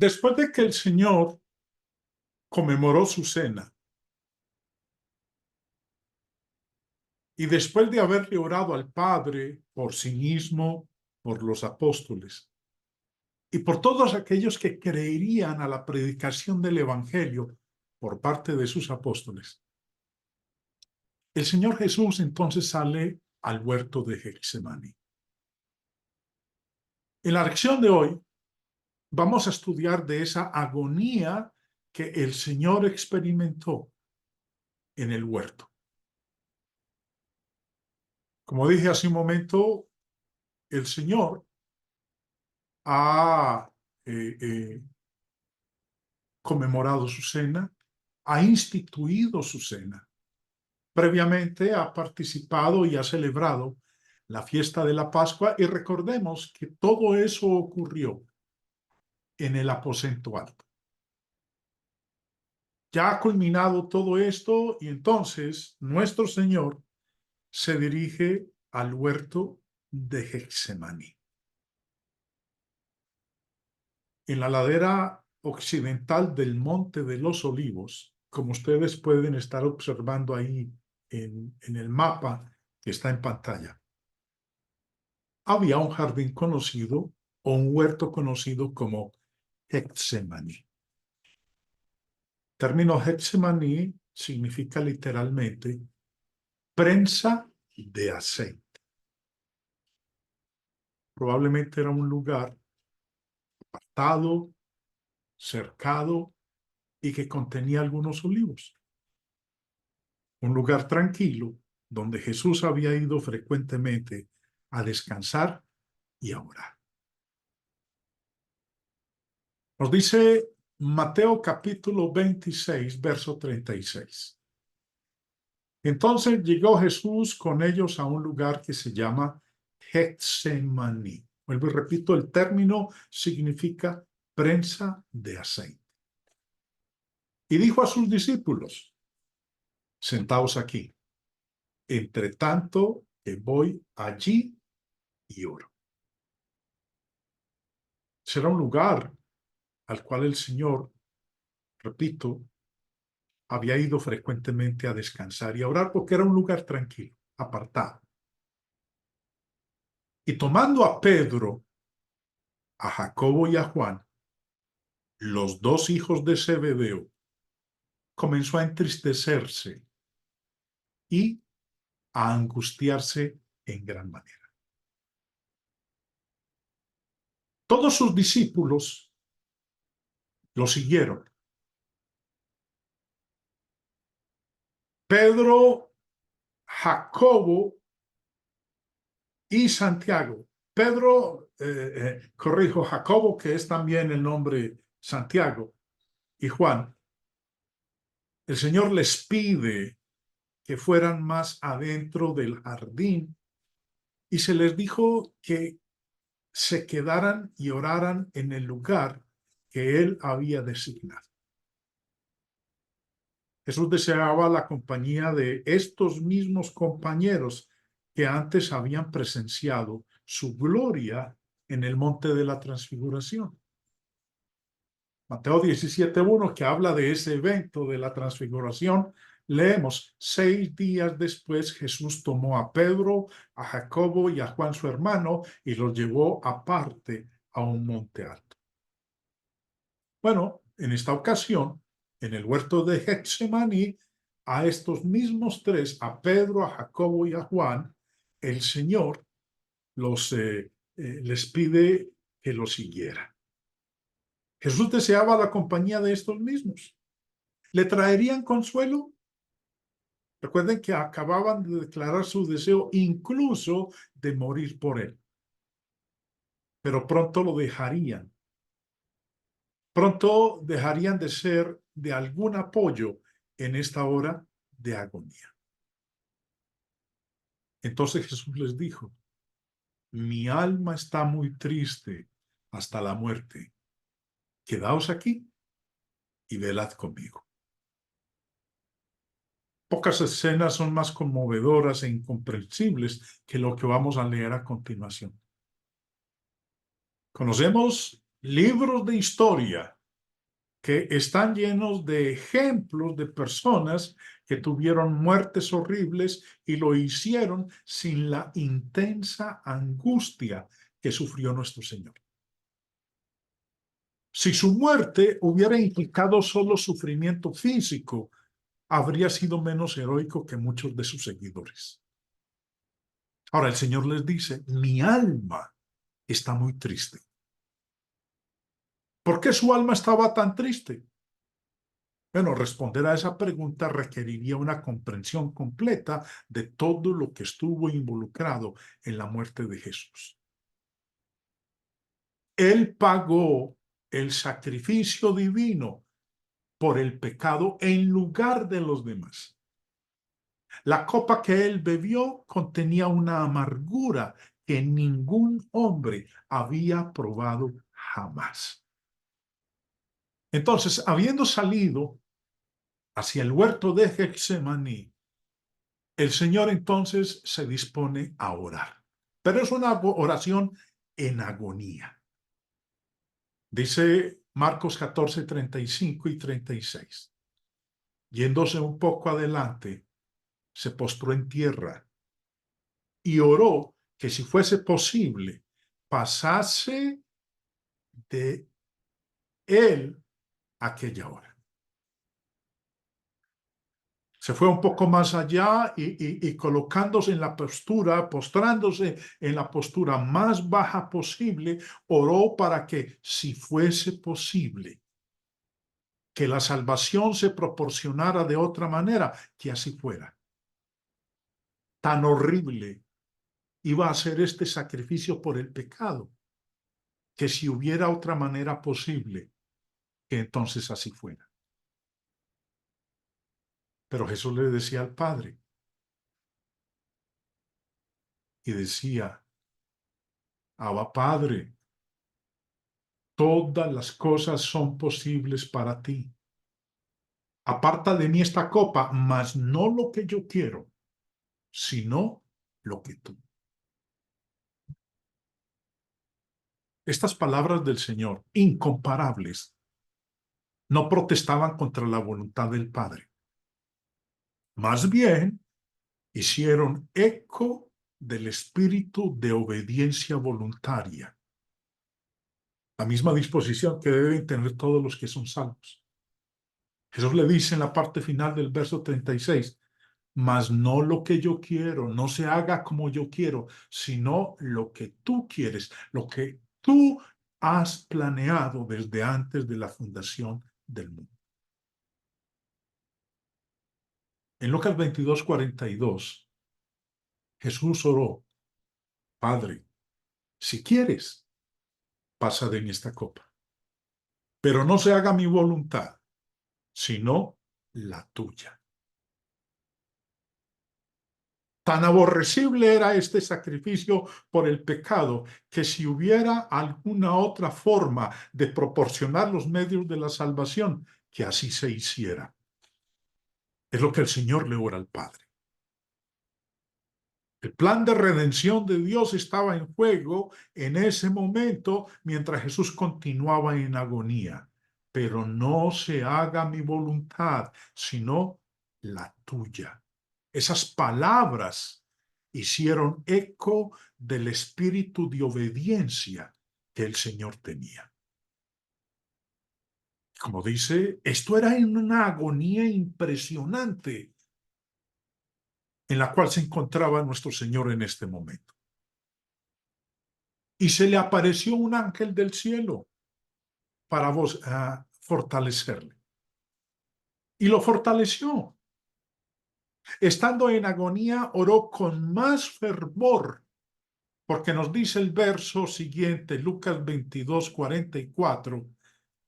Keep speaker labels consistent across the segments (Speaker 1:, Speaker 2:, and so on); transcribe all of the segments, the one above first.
Speaker 1: Después de que el Señor conmemoró su cena y después de haberle orado al Padre por sí mismo, por los apóstoles y por todos aquellos que creerían a la predicación del Evangelio por parte de sus apóstoles, el Señor Jesús entonces sale al huerto de Getsemaní. En la lección de hoy vamos a estudiar de esa agonía que el Señor experimentó en el huerto. Como dije hace un momento, el Señor ha conmemorado su cena, ha instituido su cena. Previamente ha participado y ha celebrado la fiesta de la Pascua y recordemos que todo eso ocurrió en el aposento alto. Ya ha culminado todo esto y entonces nuestro Señor se dirige al huerto de Getsemaní. En la ladera occidental del Monte de los Olivos, como ustedes pueden estar observando ahí en el mapa que está en pantalla, había un jardín conocido o un huerto conocido como Getsemaní. El término Getsemaní significa literalmente prensa de aceite. Probablemente era un lugar apartado, cercado y que contenía algunos olivos. Un lugar tranquilo donde Jesús había ido frecuentemente a descansar y a orar. Nos dice Mateo capítulo 26, verso 36. Entonces llegó Jesús con ellos a un lugar que se llama Getsemaní. Vuelvo y repito, el término significa prensa de aceite. Y dijo a sus discípulos, sentaos aquí, entre tanto que voy allí y oro. Será un lugar al cual el Señor, repito, había ido frecuentemente a descansar y a orar porque era un lugar tranquilo, apartado. Y tomando a Pedro, a Jacobo y a Juan, los dos hijos de Zebedeo, comenzó a entristecerse y a angustiarse en gran manera. Todos sus discípulos lo siguieron. Pedro, Jacobo y Santiago. Pedro, corrijo, Jacobo, que es también el nombre Santiago, y Juan. El Señor les pide que fueran más adentro del jardín y se les dijo que se quedaran y oraran en el lugar que Él había designado. Jesús deseaba la compañía de estos mismos compañeros que antes habían presenciado su gloria en el monte de la transfiguración. Mateo 17:1, que habla de ese evento de la transfiguración, leemos: 6 días después Jesús tomó a Pedro, a Jacobo y a Juan su hermano y los llevó aparte a un monte alto. Bueno, en esta ocasión, en el huerto de Getsemaní, a estos mismos tres, a Pedro, a Jacobo y a Juan, el Señor les pide que lo siguieran. Jesús deseaba la compañía de estos mismos. ¿Le traerían consuelo? Recuerden que acababan de declarar su deseo incluso de morir por él. Pero pronto lo dejarían. Pronto dejarían de ser de algún apoyo en esta hora de agonía. Entonces Jesús les dijo: mi alma está muy triste hasta la muerte. Quedaos aquí y velad conmigo. Pocas escenas son más conmovedoras e incomprensibles que lo que vamos a leer a continuación. Conocemos libros de historia que están llenos de ejemplos de personas que tuvieron muertes horribles y lo hicieron sin la intensa angustia que sufrió nuestro Señor. Si su muerte hubiera implicado solo sufrimiento físico, habría sido menos heroico que muchos de sus seguidores. Ahora el Señor les dice, mi alma está muy triste. ¿Por qué su alma estaba tan triste? Bueno, responder a esa pregunta requeriría una comprensión completa de todo lo que estuvo involucrado en la muerte de Jesús. Él pagó el sacrificio divino por el pecado en lugar de los demás. La copa que él bebió contenía una amargura que ningún hombre había probado jamás. Entonces, habiendo salido hacia el huerto de Getsemaní, el Señor entonces se dispone a orar. Pero es una oración en agonía. Dice Marcos 14, 35 y 36. Yéndose un poco adelante, se postró en tierra y oró que si fuese posible, pasase de él aquella hora. Se fue un poco más allá y colocándose en la postura, postrándose en la postura más baja posible, oró para que, si fuese posible, que la salvación se proporcionara de otra manera, que así fuera. Tan horrible iba a ser este sacrificio por el pecado, que si hubiera otra manera posible, que entonces así fuera. Pero Jesús le decía al Padre, y decía, Abba Padre, todas las cosas son posibles para ti. Aparta de mí esta copa, mas no lo que yo quiero, sino lo que tú. Estas palabras del Señor, incomparables, no protestaban contra la voluntad del Padre. Más bien, hicieron eco del espíritu de obediencia voluntaria, la misma disposición que deben tener todos los que son salvos. Jesús le dice en la parte final del verso 36, mas no lo que yo quiero, no se haga como yo quiero, sino lo que tú quieres, lo que tú has planeado desde antes de la fundación del mundo. En Lucas 22, 42, Jesús oró, Padre, si quieres, pasa de mí esta copa, pero no se haga mi voluntad, sino la tuya. Tan aborrecible era este sacrificio por el pecado que si hubiera alguna otra forma de proporcionar los medios de la salvación, que así se hiciera. Es lo que el Señor le ora al Padre. El plan de redención de Dios estaba en juego en ese momento mientras Jesús continuaba en agonía. Pero no se haga mi voluntad, sino la tuya. Esas palabras hicieron eco del espíritu de obediencia que el Señor tenía. Como dice, esto era en una agonía impresionante en la cual se encontraba nuestro Señor en este momento. Y se le apareció un ángel del cielo para fortalecerle. Y lo fortaleció. Estando en agonía, oró con más fervor, porque nos dice el verso siguiente, Lucas 22, 44,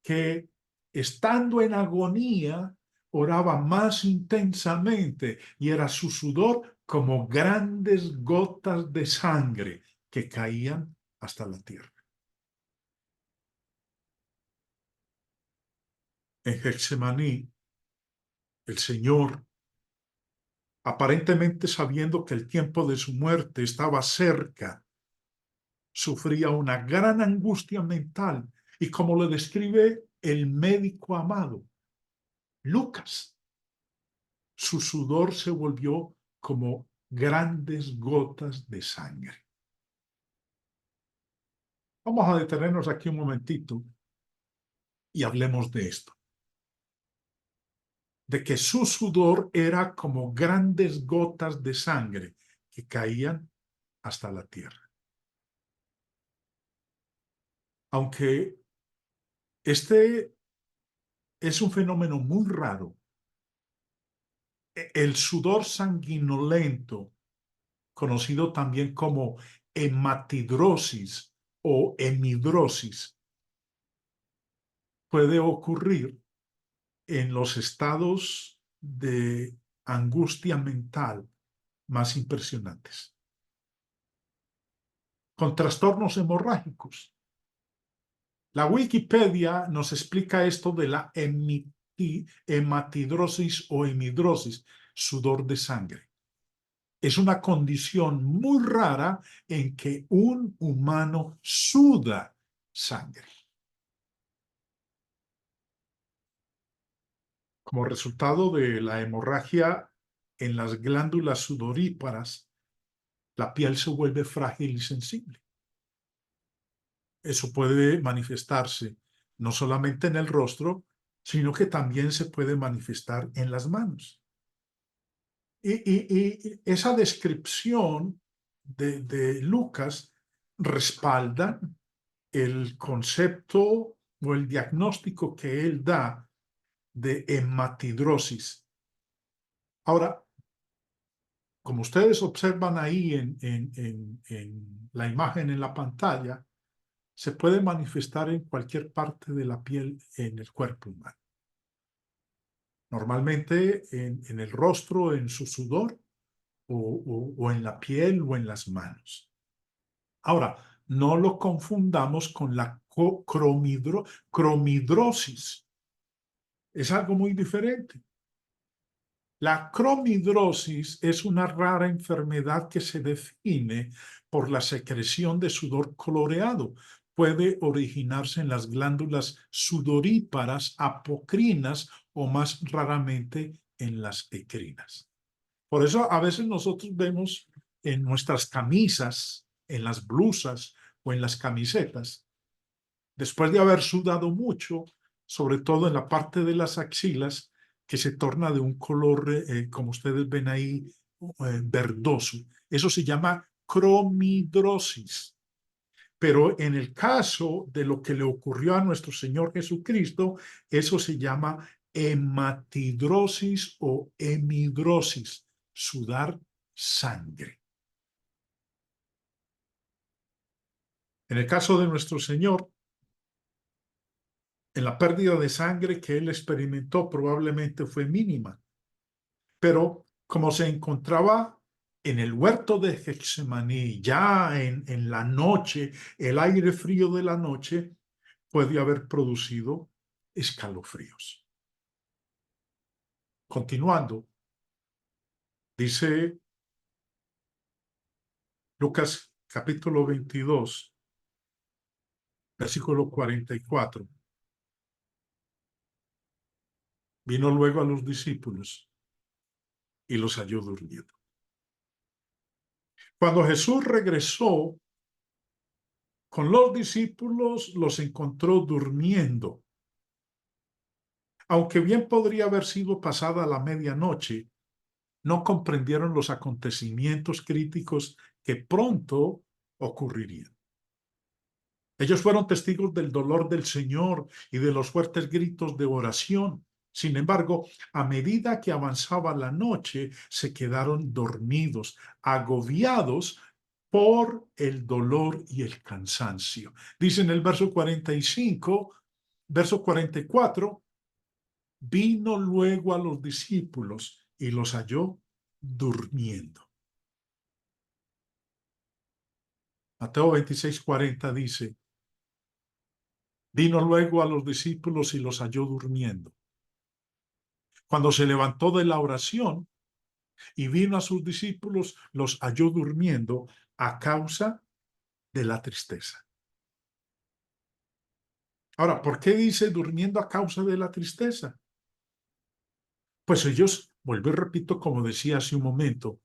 Speaker 1: que estando en agonía, oraba más intensamente y era su sudor como grandes gotas de sangre que caían hasta la tierra. En Getsemaní, el Señor, aparentemente sabiendo que el tiempo de su muerte estaba cerca, sufría una gran angustia mental Y como lo describe el médico amado, Lucas, su sudor se volvió como grandes gotas de sangre. Vamos a detenernos aquí un momentito y hablemos de esto. De que su sudor era como grandes gotas de sangre que caían hasta la tierra. Aunque este es un fenómeno muy raro, el sudor sanguinolento, conocido también como hematidrosis o hemidrosis, puede ocurrir en los estados de angustia mental más impresionantes, con trastornos hemorrágicos. La Wikipedia nos explica esto de la hematidrosis o hemidrosis, sudor de sangre. Es una condición muy rara en que un humano suda sangre. Como resultado de la hemorragia en las glándulas sudoríparas, la piel se vuelve frágil y sensible. Eso puede manifestarse no solamente en el rostro, sino que también se puede manifestar en las manos. Y esa descripción de Lucas respalda el concepto o el diagnóstico que él da de hematidrosis. Ahora, como ustedes observan ahí en la imagen en la pantalla, se puede manifestar en cualquier parte de la piel en el cuerpo humano. Normalmente en el rostro, en su sudor, o en la piel o en las manos. Ahora, no lo confundamos con la cromidrosis. Es algo muy diferente. La cromidrosis es una rara enfermedad que se define por la secreción de sudor coloreado. Puede originarse en las glándulas sudoríparas, apocrinas o más raramente en las ecrinas. Por eso a veces nosotros vemos en nuestras camisas, en las blusas o en las camisetas, después de haber sudado mucho, sobre todo en la parte de las axilas, que se torna de un color, como ustedes ven ahí, verdoso. Eso se llama cromidrosis. Pero en el caso de lo que le ocurrió a nuestro Señor Jesucristo, eso se llama hematidrosis o hemidrosis, sudar sangre. En el caso de nuestro Señor, en la pérdida de sangre que él experimentó probablemente fue mínima, pero como se encontraba en el huerto de Getsemaní, ya en la noche, el aire frío de la noche puede haber producido escalofríos. Continuando, dice Lucas capítulo 22, versículo 44. Vino luego a los discípulos y los halló durmiendo. Cuando Jesús regresó con los discípulos, los encontró durmiendo. Aunque bien podría haber sido pasada la medianoche, no comprendieron los acontecimientos críticos que pronto ocurrirían. Ellos fueron testigos del dolor del Señor y de los fuertes gritos de oración. Sin embargo, a medida que avanzaba la noche, se quedaron dormidos, agobiados por el dolor y el cansancio. Dice en el verso 45, verso 44, vino luego a los discípulos y los halló durmiendo. Mateo 26:40 dice, vino luego a los discípulos y los halló durmiendo. Cuando se levantó de la oración y vino a sus discípulos, los halló durmiendo a causa de la tristeza. Ahora, ¿por qué dice durmiendo a causa de la tristeza? Pues ellos, vuelvo y repito, como decía hace un momento,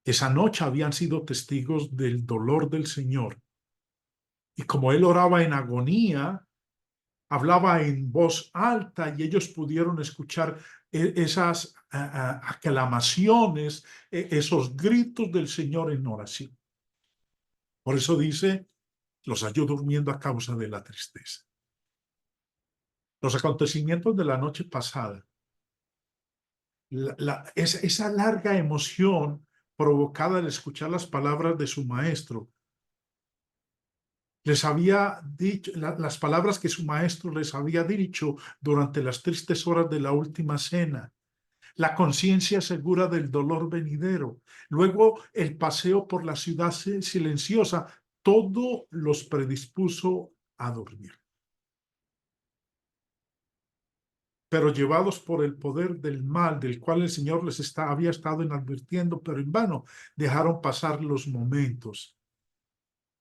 Speaker 1: esa noche habían sido testigos del dolor del Señor. Y como él oraba en agonía, hablaba en voz alta y ellos pudieron escuchar esas aclamaciones, esos gritos del Señor en oración. Por eso dice, los halló durmiendo a causa de la tristeza. Los acontecimientos de la noche pasada, esa larga emoción provocada al escuchar las palabras de su maestro, les había dicho, las palabras que su maestro les había dicho durante las tristes horas de la última cena, la conciencia segura del dolor venidero, luego el paseo por la ciudad silenciosa, todo los predispuso a dormir. Pero llevados por el poder del mal, del cual el Señor les había estado advirtiendo, pero en vano, dejaron pasar los momentos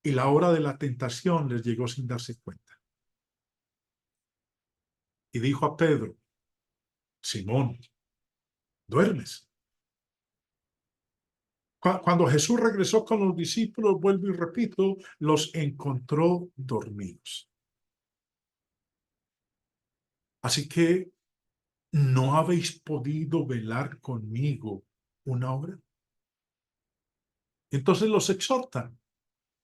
Speaker 1: y la hora de la tentación les llegó sin darse cuenta. Y dijo a Pedro, Simón, ¿duermes? Cuando Jesús regresó con los discípulos, vuelvo y repito, los encontró dormidos. Así que, ¿no habéis podido velar conmigo una hora? Entonces los exhortan,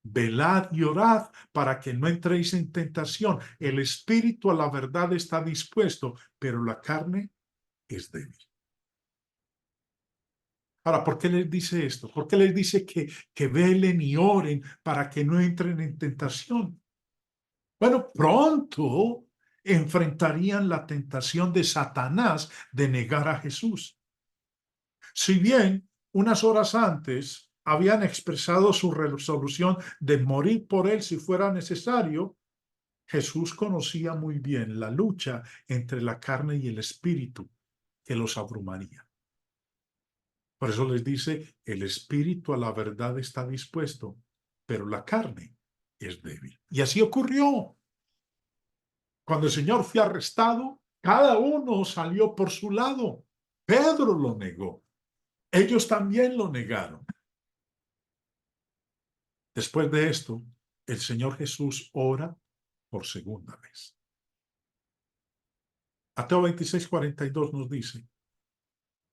Speaker 1: velad y orad para que no entréis en tentación. El espíritu a la verdad está dispuesto, pero la carne es débil. Ahora, ¿por qué les dice esto? ¿Por qué les dice que velen y oren para que no entren en tentación? Bueno, pronto enfrentarían la tentación de Satanás de negar a Jesús. Si bien unas horas antes habían expresado su resolución de morir por él si fuera necesario, Jesús conocía muy bien la lucha entre la carne y el espíritu que los abrumaría. Por eso les dice, el espíritu a la verdad está dispuesto, pero la carne es débil. Y así ocurrió. Cuando el Señor fue arrestado, cada uno salió por su lado. Pedro lo negó. Ellos también lo negaron. Después de esto, el Señor Jesús ora por segunda vez. Mateo 26:42 nos dice,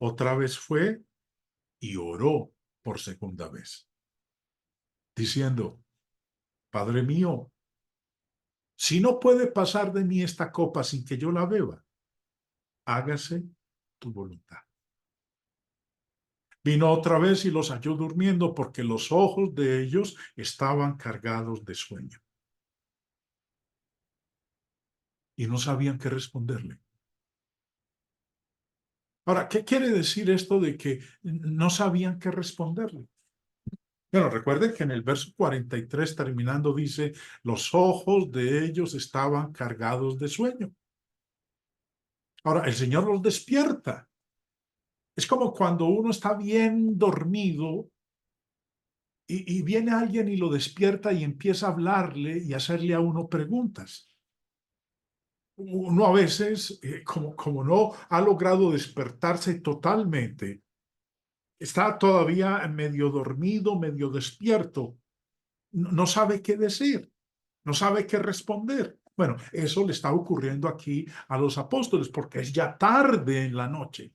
Speaker 1: otra vez fue y oró por segunda vez, diciendo, Padre mío, si no puede pasar de mí esta copa sin que yo la beba, hágase tu voluntad. Vino otra vez y los halló durmiendo porque los ojos de ellos estaban cargados de sueño. Y no sabían qué responderle. Ahora, ¿qué quiere decir esto de que no sabían qué responderle? Bueno, recuerden que en el verso 43 terminando dice, los ojos de ellos estaban cargados de sueño. Ahora, el Señor los despierta. Es como cuando uno está bien dormido y viene alguien y lo despierta y empieza a hablarle y hacerle a uno preguntas. Uno a veces, como no ha logrado despertarse totalmente, está todavía medio dormido, medio despierto, no sabe qué decir, no sabe qué responder. Bueno, eso le está ocurriendo aquí a los apóstoles porque es ya tarde en la noche.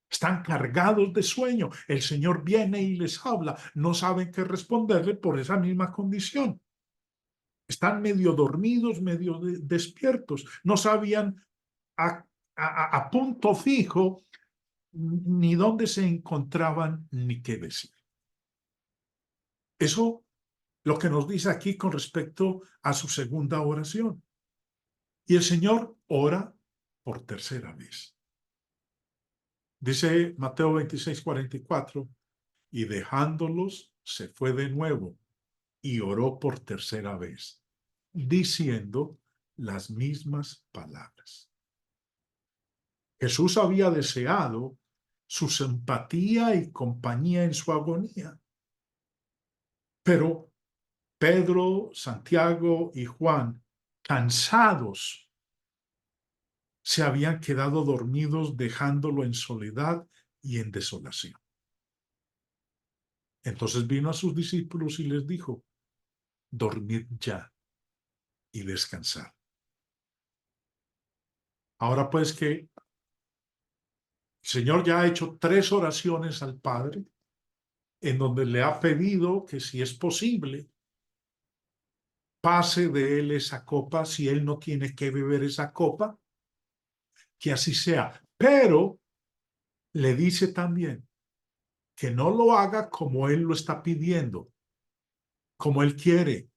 Speaker 1: Están cargados de sueño. El Señor viene y les habla. No saben qué responderle por esa misma condición. Están medio dormidos, medio despiertos. No sabían a punto fijo ni dónde se encontraban ni qué decir. Eso lo que nos dice aquí con respecto a su segunda oración. Y el Señor ora por tercera vez. Dice Mateo 26:44, y dejándolos se fue de nuevo y oró por tercera vez, diciendo las mismas palabras. Jesús había deseado su simpatía y compañía en su agonía. Pero Pedro, Santiago y Juan cansados, se habían quedado dormidos dejándolo en soledad y en desolación. Entonces vino a sus discípulos y les dijo, dormid ya y descansad. Ahora pues que el Señor ya ha hecho 3 oraciones al Padre, en donde le ha pedido que si es posible, pase de él esa copa, si él no tiene que beber esa copa, que así sea. Pero le dice también que no lo haga como él lo está pidiendo, como él quiere,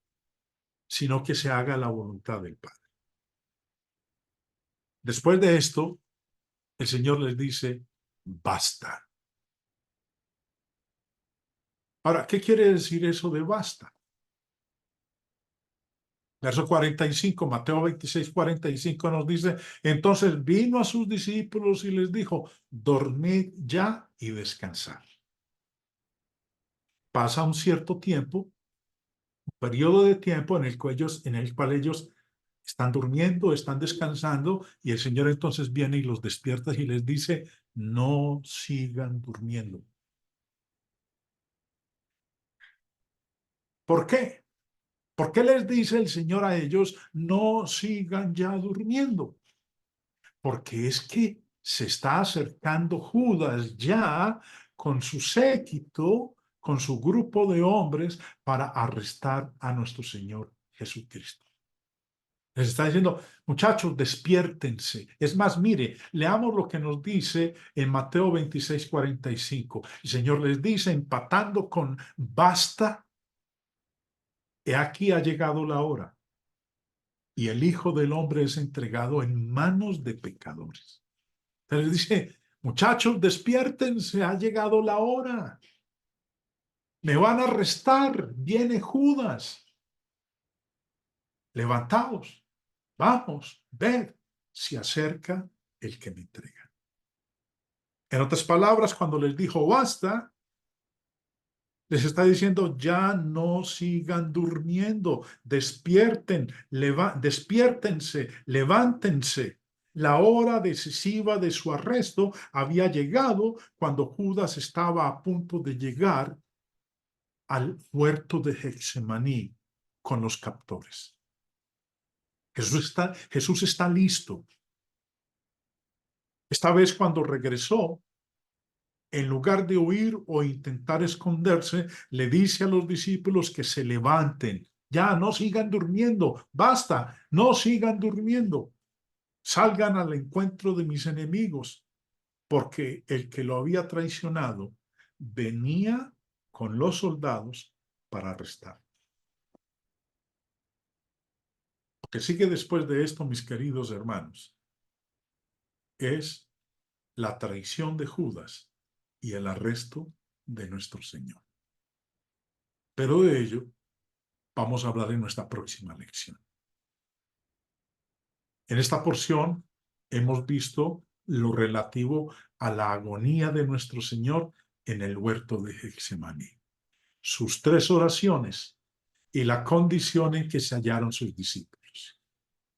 Speaker 1: sino que se haga la voluntad del Padre. Después de esto, el Señor les dice, basta. Ahora, ¿qué quiere decir eso de basta? Verso 45, Mateo 26, 45 nos dice, entonces vino a sus discípulos y les dijo, dormid ya y descansad. Pasa un cierto tiempo, un periodo de tiempo en el cual ellos están durmiendo, están descansando, y el Señor entonces viene y los despierta y les dice, no sigan durmiendo. ¿Por qué? ¿Por qué les dice el Señor a ellos, no sigan ya durmiendo? Porque es que se está acercando Judas ya con su séquito, con su grupo de hombres para arrestar a nuestro Señor Jesucristo. Les está diciendo, muchachos, despiértense. Es más, mire, leamos lo que nos dice en Mateo 26, 45. El Señor les dice, empatando con basta, he aquí ha llegado la hora y el Hijo del Hombre es entregado en manos de pecadores. Entonces dice, muchachos, despiértense, ha llegado la hora. Me van a arrestar, viene Judas. Levantaos, vamos, ved, se acerca el que me entrega. En otras palabras, cuando les dijo basta, les está diciendo ya no sigan durmiendo, despiértense, levántense. La hora decisiva de su arresto había llegado cuando Judas estaba a punto de llegar al huerto de Getsemaní con los captores. Jesús está listo. Esta vez cuando regresó, en lugar de huir o intentar esconderse, le dice a los discípulos que se levanten. Ya, no sigan durmiendo. Basta, no sigan durmiendo. Salgan al encuentro de mis enemigos, porque el que lo había traicionado venía con los soldados para arrestar. Lo que sigue después de esto, mis queridos hermanos, es la traición de Judas y el arresto de nuestro Señor. Pero de ello vamos a hablar en nuestra próxima lección. En esta porción hemos visto lo relativo a la agonía de nuestro Señor en el huerto de Getsemaní, sus 3 oraciones y la condición en que se hallaron sus discípulos.